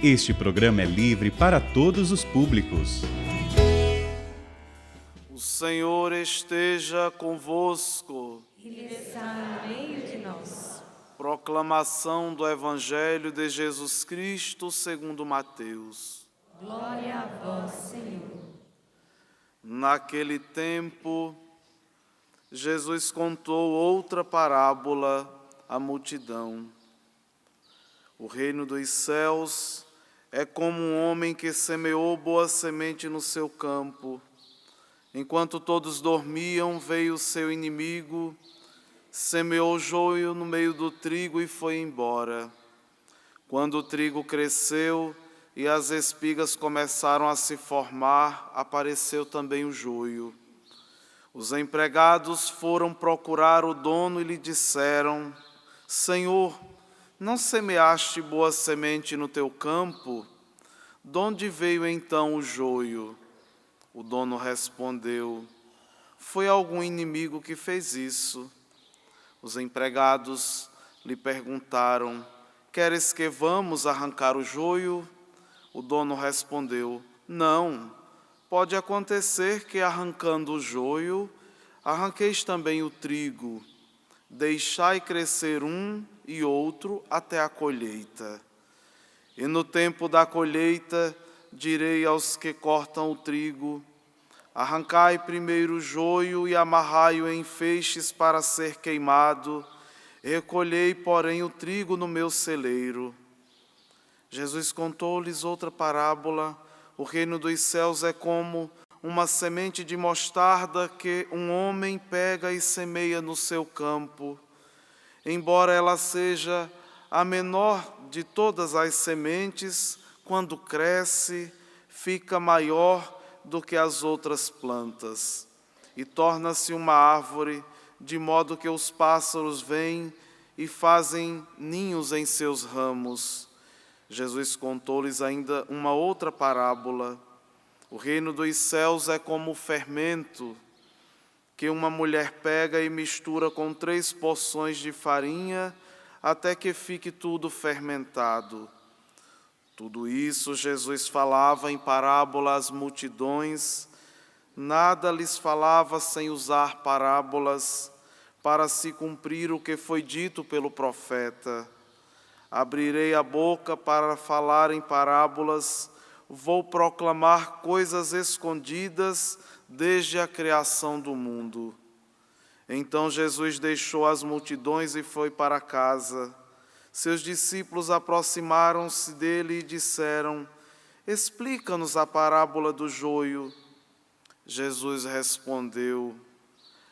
Este programa é livre para todos os públicos. O Senhor esteja convosco. Ele está no meio de nós. Proclamação do Evangelho de Jesus Cristo segundo Mateus. Glória a vós, Senhor. Naquele tempo, Jesus contou outra parábola à multidão. O reino dos céus é como um homem que semeou boa semente no seu campo. Enquanto todos dormiam, veio o seu inimigo, semeou joio no meio do trigo e foi embora. Quando o trigo cresceu e as espigas começaram a se formar, apareceu também o joio. Os empregados foram procurar o dono e lhe disseram: Senhor, não semeaste boa semente no teu campo? De onde veio então o joio? O dono respondeu: Foi algum inimigo que fez isso. Os empregados lhe perguntaram: Queres que vamos arrancar o joio? O dono respondeu: Não, pode acontecer que arrancando o joio, arranqueis também o trigo. Deixai crescer um e outro até a colheita. E no tempo da colheita, direi aos que cortam o trigo: arrancai primeiro o joio e amarrai-o em feixes para ser queimado, recolhei, porém, o trigo no meu celeiro. Jesus contou-lhes outra parábola: o reino dos céus é como uma semente de mostarda que um homem pega e semeia no seu campo. Embora ela seja a menor de todas as sementes, quando cresce, fica maior do que as outras plantas e torna-se uma árvore, de modo que os pássaros vêm e fazem ninhos em seus ramos. Jesus contou-lhes ainda uma outra parábola: o reino dos céus é como o fermento que uma mulher pega e mistura com 3 porções de farinha até que fique tudo fermentado. Tudo isso Jesus falava em parábola às multidões, nada lhes falava sem usar parábolas, para se cumprir o que foi dito pelo profeta: abrirei a boca para falar em parábolas, vou proclamar coisas escondidas desde a criação do mundo. Então Jesus deixou as multidões e foi para casa. Seus discípulos aproximaram-se dele e disseram: Explica-nos a parábola do joio. Jesus respondeu: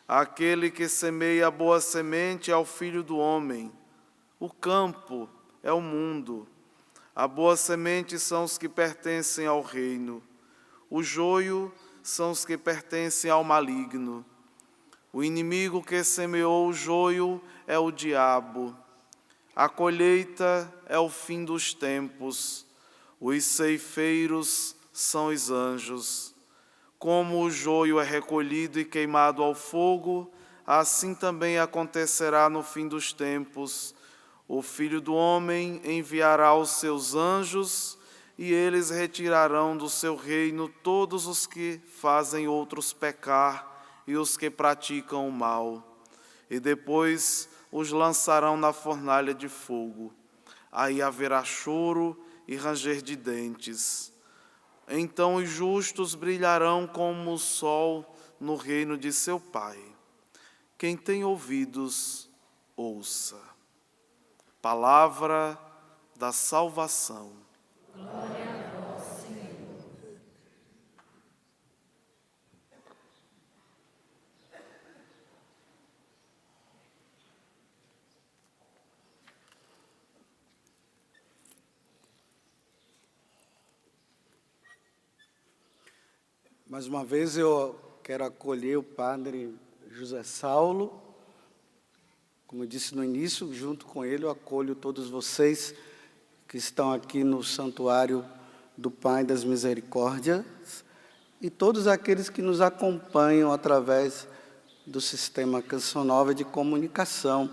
Aquele que semeia a boa semente é o Filho do Homem. O campo é o mundo. A boa semente são os que pertencem ao reino. O joio são os que pertencem ao maligno. O inimigo que semeou o joio é o diabo. A colheita é o fim dos tempos. Os ceifeiros são os anjos. Como o joio é recolhido e queimado ao fogo, assim também acontecerá no fim dos tempos. O Filho do Homem enviará os seus anjos e eles retirarão do seu reino todos os que fazem outros pecar e os que praticam o mal. E depois os lançarão na fornalha de fogo. Aí haverá choro e ranger de dentes. Então os justos brilharão como o sol no reino de seu Pai. Quem tem ouvidos, ouça. Palavra da salvação. Glória a vós, Senhor. Mais uma vez eu quero acolher o Padre José Saulo. Como eu disse no início, junto com ele eu acolho todos vocês que estão aqui no Santuário do Pai das Misericórdias e todos aqueles que nos acompanham através do Sistema Canção Nova de Comunicação.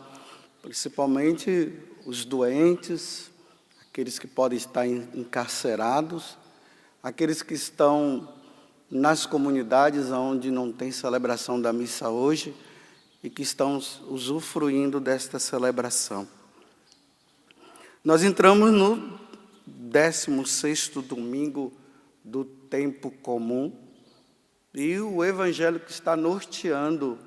principalmente os doentes, aqueles que podem estar encarcerados, aqueles que estão nas comunidades onde não tem celebração da missa hoje e que estão usufruindo desta celebração. Nós entramos no 16º domingo do tempo comum e o evangelho que está norteando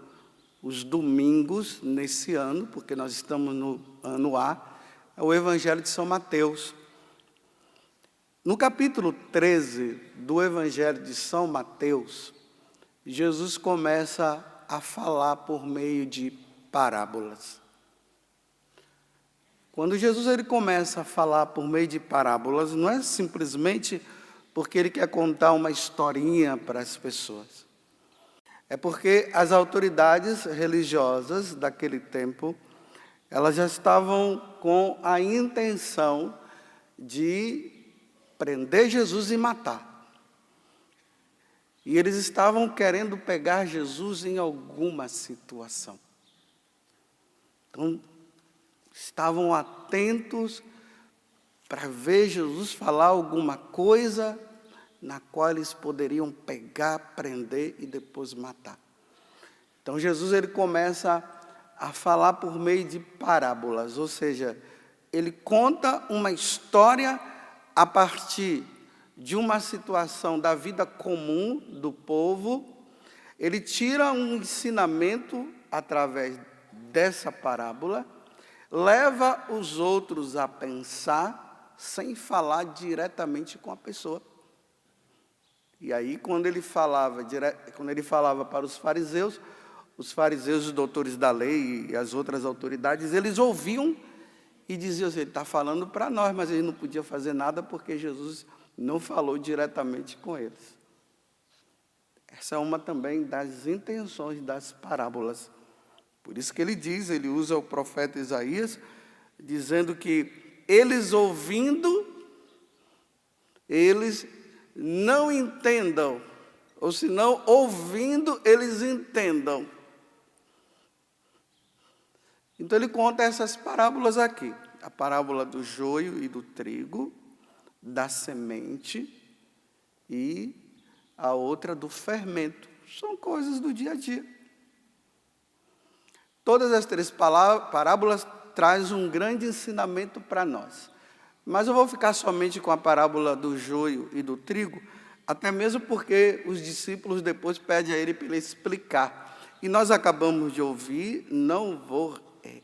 os domingos nesse ano, porque nós estamos no ano A, é o evangelho de São Mateus. No capítulo 13 do evangelho de São Mateus, Jesus começa a falar por meio de parábolas. Quando Jesus ele começa a falar por meio de parábolas, não é simplesmente porque ele quer contar uma historinha para as pessoas. É porque as autoridades religiosas daquele tempo, elas já estavam com a intenção de prender Jesus e matar. E eles estavam querendo pegar Jesus em alguma situação. Então, estavam atentos para ver Jesus falar alguma coisa na qual eles poderiam pegar, prender e depois matar. Então Jesus ele começa a falar por meio de parábolas, ou seja, ele conta uma história a partir de uma situação da vida comum do povo, ele tira um ensinamento através dessa parábola, leva os outros a pensar sem falar diretamente com a pessoa. E aí, quando ele falava para os fariseus, os doutores da lei e as outras autoridades, eles ouviam e diziam assim, ele está falando para nós, mas ele não podia fazer nada porque Jesus não falou diretamente com eles. Essa é uma também das intenções das parábolas. Por isso que ele usa o profeta Isaías, dizendo que eles ouvindo, eles não entendam, ou se não ouvindo, eles entendam. Então ele conta essas parábolas aqui, a parábola do joio e do trigo, da semente e a outra do fermento. São coisas do dia a dia. Todas as três parábolas trazem um grande ensinamento para nós. Mas eu vou ficar somente com a parábola do joio e do trigo, até mesmo porque os discípulos depois pedem a ele para ele explicar. E nós acabamos de ouvir, não vou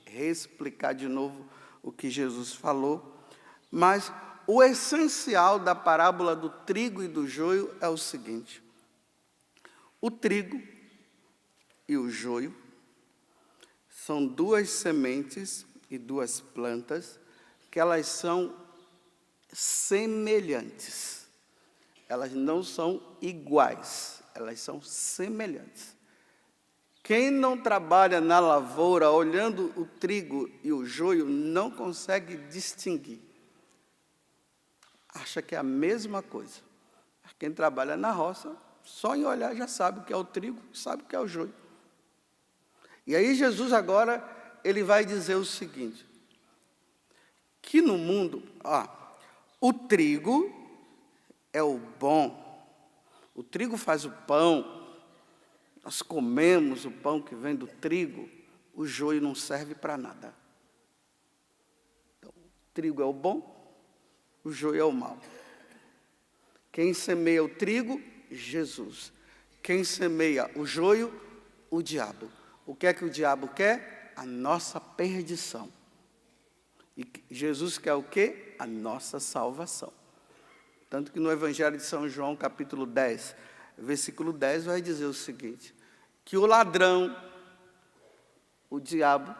reexplicar de novo o que Jesus falou, mas o essencial da parábola do trigo e do joio é o seguinte: o trigo e o joio são duas sementes e duas plantas que elas são semelhantes. Elas não são iguais, elas são semelhantes. Quem não trabalha na lavoura, olhando o trigo e o joio, não consegue distinguir. Acha que é a mesma coisa. Quem trabalha na roça, só em olhar já sabe o que é o trigo, sabe o que é o joio. E aí Jesus agora, ele vai dizer o seguinte, que no mundo, o trigo é o bom, o trigo faz o pão, nós comemos o pão que vem do trigo, o joio não serve para nada. Então, o trigo é o bom, o joio é o mal. Quem semeia o trigo? Jesus. Quem semeia o joio? O diabo. O que é que o diabo quer? A nossa perdição. E Jesus quer o quê? A nossa salvação. Tanto que no Evangelho de São João, capítulo 10, versículo 10, vai dizer o seguinte, que o ladrão, o diabo,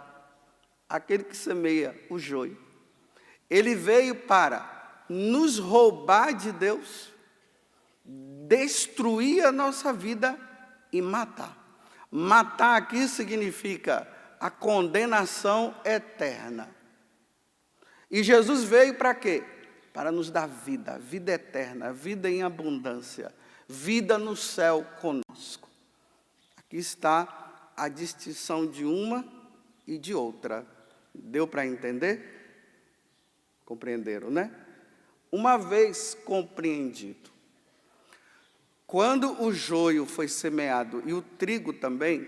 aquele que semeia o joio, ele veio para nos roubar de Deus, destruir a nossa vida e matar. Matar aqui significa a condenação eterna. E Jesus veio para quê? Para nos dar vida, vida eterna, vida em abundância, vida no céu conosco. Aqui está a distinção de uma e de outra. Deu para entender? Compreenderam, né? Uma vez compreendido, quando o joio foi semeado e o trigo também,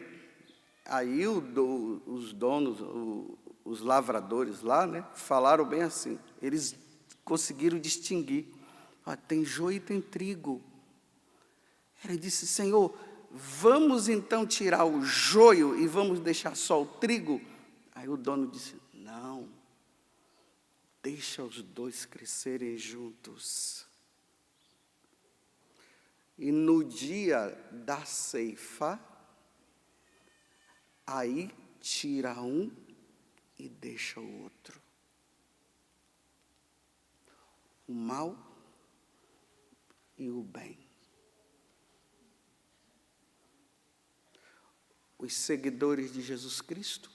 aí os donos, os lavradores lá, né, falaram bem assim, eles conseguiram distinguir, tem joio e tem trigo. Ele disse, Senhor, vamos então tirar o joio e vamos deixar só o trigo? Aí o dono disse, não, deixa os dois crescerem juntos. E no dia da ceifa, aí tira um e deixa o outro. O mal e o bem. Os seguidores de Jesus Cristo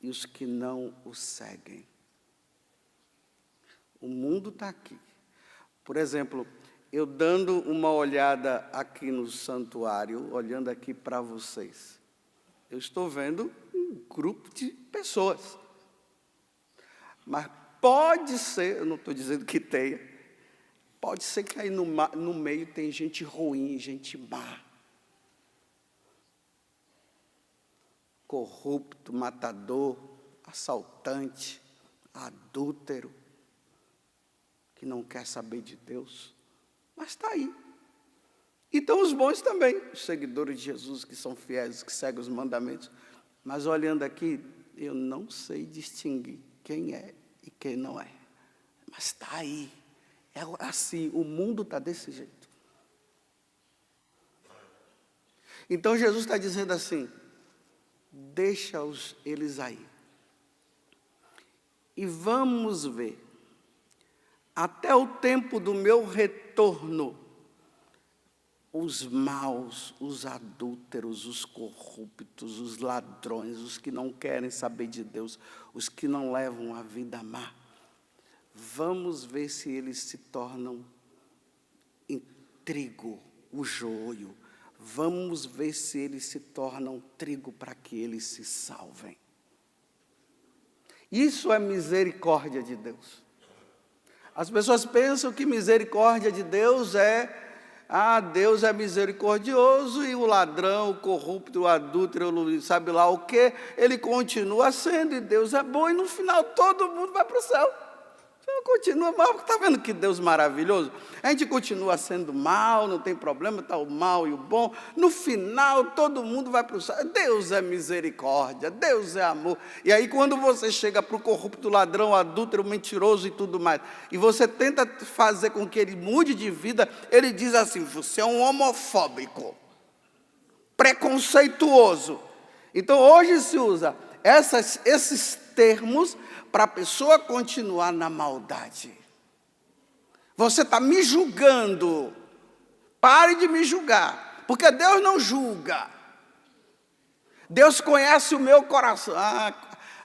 e os que não o seguem. O mundo está aqui. Por exemplo, eu dando uma olhada aqui no santuário, olhando aqui para vocês, eu estou vendo um grupo de pessoas. Mas pode ser, eu não estou dizendo que tenha, pode ser que aí no meio tem gente ruim, gente má. Corrupto, matador, assaltante, adúltero, que não quer saber de Deus, mas está aí. E estão os bons também, os seguidores de Jesus, que são fiéis, que seguem os mandamentos. Mas olhando aqui, eu não sei distinguir quem é e quem não é. Mas está aí. É assim, o mundo está desse jeito. Então Jesus está dizendo assim, deixa eles aí. E vamos ver, até o tempo do meu retorno, os maus, os adúlteros, os corruptos, os ladrões, os que não querem saber de Deus, os que não levam a vida má, vamos ver se eles se tornam em trigo, o joio. Vamos ver se eles se tornam trigo para que eles se salvem. Isso é misericórdia de Deus. As pessoas pensam que misericórdia de Deus é, Deus é misericordioso e o ladrão, o corrupto, o adúltero, sabe lá o quê, ele continua sendo e Deus é bom e no final todo mundo vai para o céu. Então continua mal, está vendo que Deus maravilhoso? A gente continua sendo mal, não tem problema, está o mal e o bom. No final, todo mundo vai para o céu. Deus é misericórdia, Deus é amor. E aí, quando você chega para o corrupto, ladrão, adúltero, mentiroso e tudo mais, e você tenta fazer com que ele mude de vida, ele diz assim, você é um homofóbico, preconceituoso. Então, hoje se usa esses termos para a pessoa continuar na maldade. Você está me julgando. Pare de me julgar. Porque Deus não julga. Deus conhece o meu coração.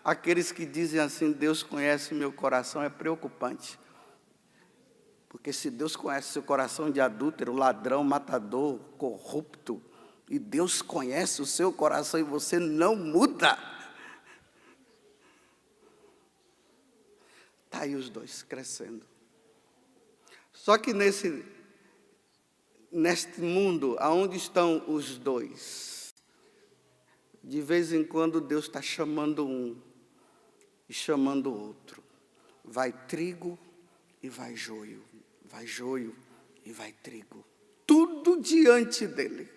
Aqueles que dizem assim, Deus conhece o meu coração, é preocupante. Porque se Deus conhece o seu coração de adúltero, ladrão, matador, corrupto, e Deus conhece o seu coração e você não muda, está aí os dois crescendo. Só que neste mundo, aonde estão os dois, de vez em quando Deus está chamando um e chamando o outro. Vai trigo e vai joio e vai trigo. Tudo diante dele.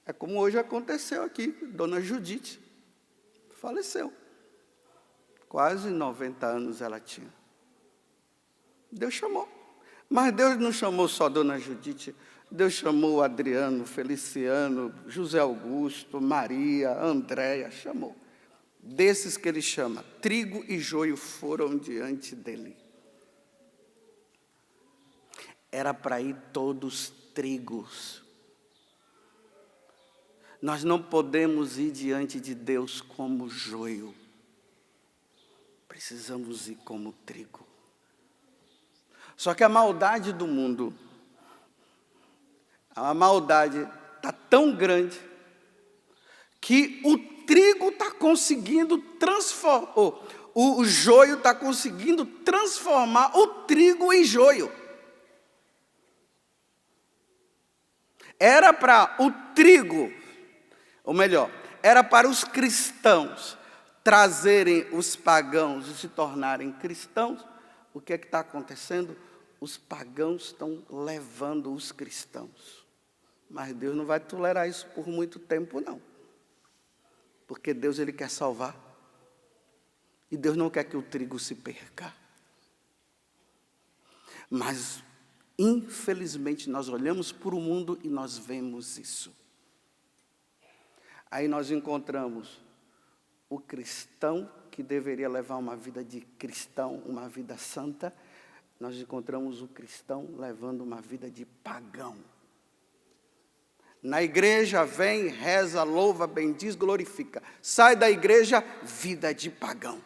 É como hoje aconteceu aqui, Dona Judite faleceu. Quase 90 anos ela tinha. Deus chamou. Mas Deus não chamou só Dona Judite. Deus chamou Adriano, Feliciano, José Augusto, Maria, Andréia, chamou. Desses que ele chama, trigo e joio foram diante dele. Era para ir todos trigos. Nós não podemos ir diante de Deus como joio. Precisamos ir como trigo. Só que a maldade do mundo, a maldade está tão grande que o trigo está conseguindo transformar, o joio está conseguindo transformar o trigo em joio. Era para o trigo, ou melhor, era para os cristãos trazerem os pagãos e se tornarem cristãos. O que é que está acontecendo? Os pagãos estão levando os cristãos. Mas Deus não vai tolerar isso por muito tempo, não. Porque Deus, Ele quer salvar. E Deus não quer que o trigo se perca. Mas, infelizmente, nós olhamos para o mundo e nós vemos isso. Aí nós encontramos o cristão que deveria levar uma vida de cristão, uma vida santa. Nós encontramos o cristão levando uma vida de pagão. Na igreja vem, reza, louva, bendiz, glorifica. Sai da igreja, vida de pagão.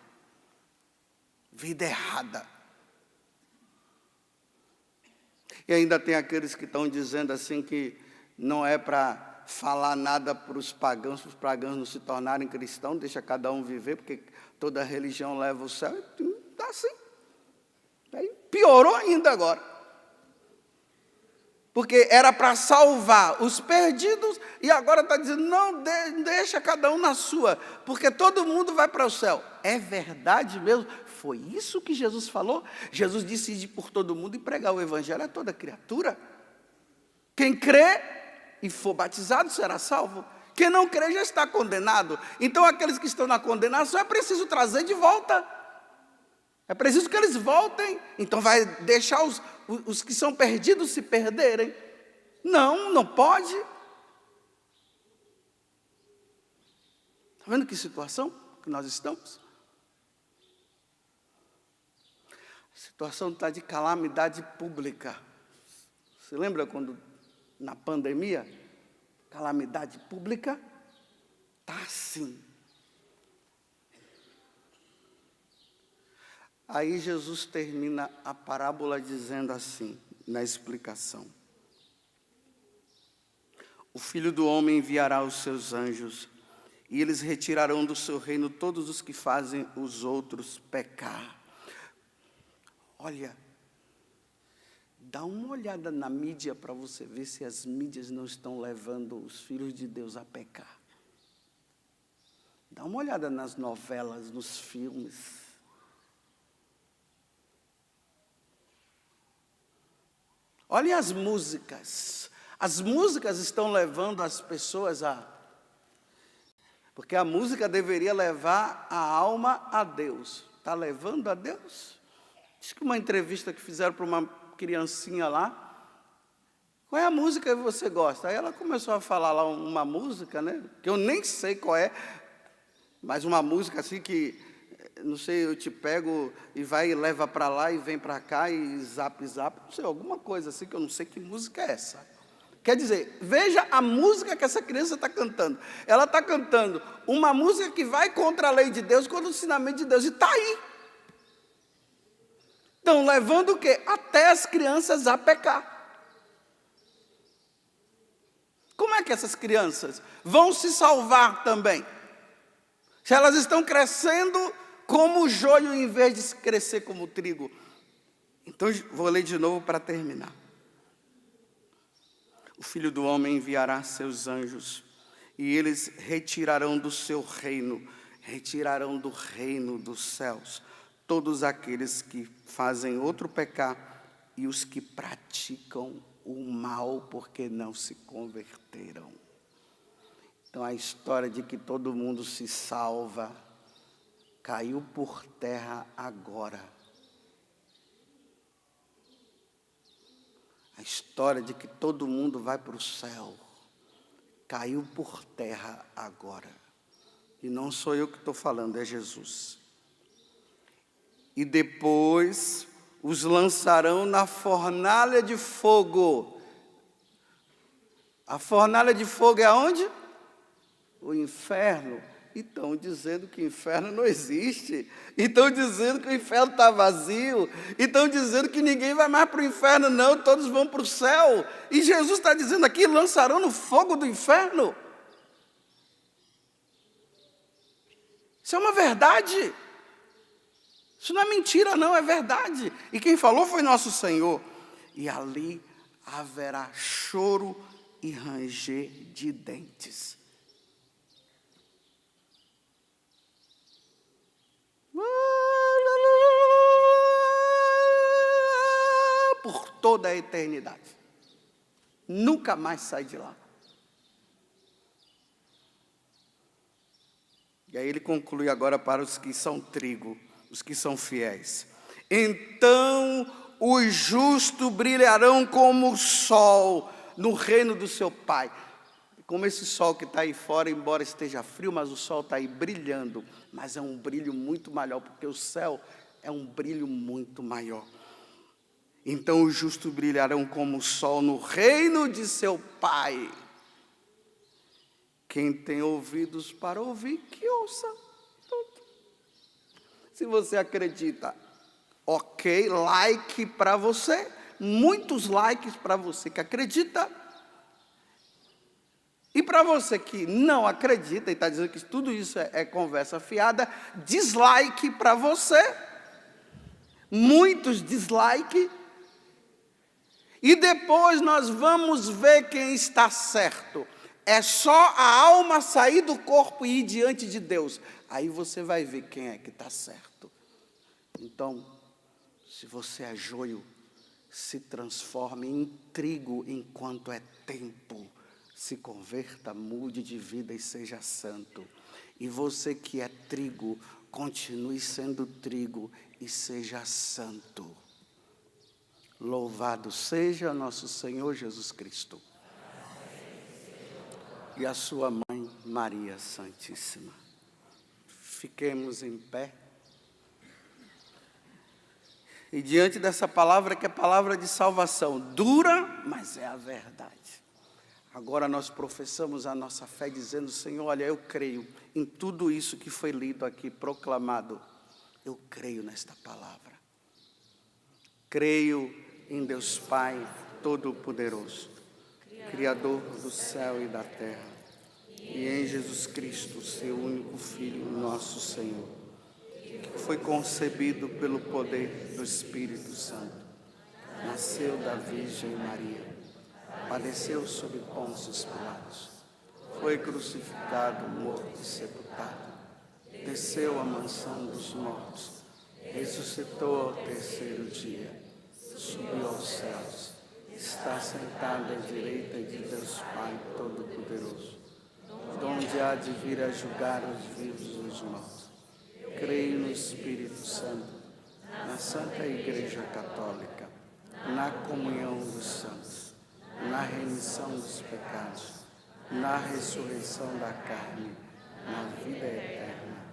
Vida errada. E ainda tem aqueles que estão dizendo assim que não é para falar nada para os pagãos não se tornarem cristãos, deixa cada um viver, porque toda religião leva o céu. Está assim. Aí piorou ainda agora. Porque era para salvar os perdidos e agora está dizendo, não, deixa cada um na sua, porque todo mundo vai para o céu. É verdade mesmo? Foi isso que Jesus falou? Jesus disse ir por todo mundo e pregar o evangelho a toda criatura. Quem crê e for batizado será salvo. Quem não crê já está condenado. Então aqueles que estão na condenação é preciso trazer de volta. É preciso que eles voltem. Então vai deixar os que são perdidos se perderem? Não, não pode. Está vendo que situação que nós estamos? A situação está de calamidade pública. Você lembra quando, na pandemia, calamidade pública? Está assim. Aí Jesus termina a parábola dizendo assim, na explicação. O Filho do Homem enviará os seus anjos, e eles retirarão do seu reino todos os que fazem os outros pecar. Olha, dá uma olhada na mídia para você ver se as mídias não estão levando os filhos de Deus a pecar. Dá uma olhada nas novelas, nos filmes. Olhem as músicas. As músicas estão levando as pessoas a... Porque a música deveria levar a alma a Deus. Está levando a Deus? Diz que uma entrevista que fizeram para uma criancinha lá. Qual é a música que você gosta? Aí ela começou a falar lá uma música, né? Que eu nem sei qual é. Mas uma música assim que... Não sei, eu te pego e vai e leva para lá e vem para cá e zap, não sei, alguma coisa assim que eu não sei que música é essa. Quer dizer, veja a música que essa criança está cantando. Ela está cantando uma música que vai contra a lei de Deus, contra o ensinamento de Deus, e está aí. Então, levando o quê? Até as crianças a pecar. Como é que essas crianças vão se salvar também? Se elas estão crescendo como o joio em vez de crescer como o trigo. Então, vou ler de novo para terminar. O Filho do Homem enviará seus anjos, e eles retirarão do seu reino, retirarão do reino dos céus, todos aqueles que fazem outro pecar, e os que praticam o mal, porque não se converteram. Então, a história de que todo mundo se salva, caiu por terra agora. A história de que todo mundo vai para o céu, caiu por terra agora. E não sou eu que estou falando, é Jesus. E depois os lançarão na fornalha de fogo. A fornalha de fogo é aonde? O inferno. E estão dizendo que o inferno não existe. E estão dizendo que o inferno está vazio. E estão dizendo que ninguém vai mais para o inferno, não. Todos vão para o céu. E Jesus está dizendo aqui, lançarão no fogo do inferno. Isso é uma verdade. Isso não é mentira, não, é verdade. E quem falou foi nosso Senhor. E ali haverá choro e ranger de dentes. Por toda a eternidade. Nunca mais sai de lá. E aí ele conclui agora para os que são trigo, os que são fiéis. Então os justos brilharão como o sol no reino do seu Pai. Como esse sol que está aí fora, embora esteja frio, mas o sol está aí brilhando. Mas é um brilho muito maior, porque o céu é um brilho muito maior. Então os justos brilharão como o sol no reino de seu Pai. Quem tem ouvidos para ouvir, que ouça tudo. Se você acredita, ok, like para você. Muitos likes para você que acredita. E para você que não acredita e está dizendo que tudo isso é conversa fiada, dislike para você. Muitos dislike. E depois nós vamos ver quem está certo. É só a alma sair do corpo e ir diante de Deus. Aí você vai ver quem é que está certo. Então, se você é joio, se transforme em trigo enquanto é tempo. Se converta, mude de vida e seja santo. E você que é trigo, continue sendo trigo e seja santo. Louvado seja nosso Senhor Jesus Cristo. E a sua mãe, Maria Santíssima. Fiquemos em pé. E diante dessa palavra, que é palavra de salvação, dura, mas é a verdade. Agora nós professamos a nossa fé dizendo, Senhor, olha, eu creio em tudo isso que foi lido aqui, proclamado. Eu creio nesta palavra. Creio em Deus Pai Todo-Poderoso, Criador do céu e da terra, e em Jesus Cristo, seu único Filho, nosso Senhor, que foi concebido pelo poder do Espírito Santo, nasceu da Virgem Maria, padeceu sob Pôncio Pilatos, foi crucificado, morto e sepultado, desceu à mansão dos mortos, ressuscitou ao terceiro dia, subiu aos céus, está sentado à direita de Deus Pai Todo-Poderoso, de onde há de vir a julgar os vivos e os mortos. Creio no Espírito Santo, na Santa Igreja Católica, na comunhão dos santos, na remissão dos pecados, na ressurreição da carne, na vida eterna.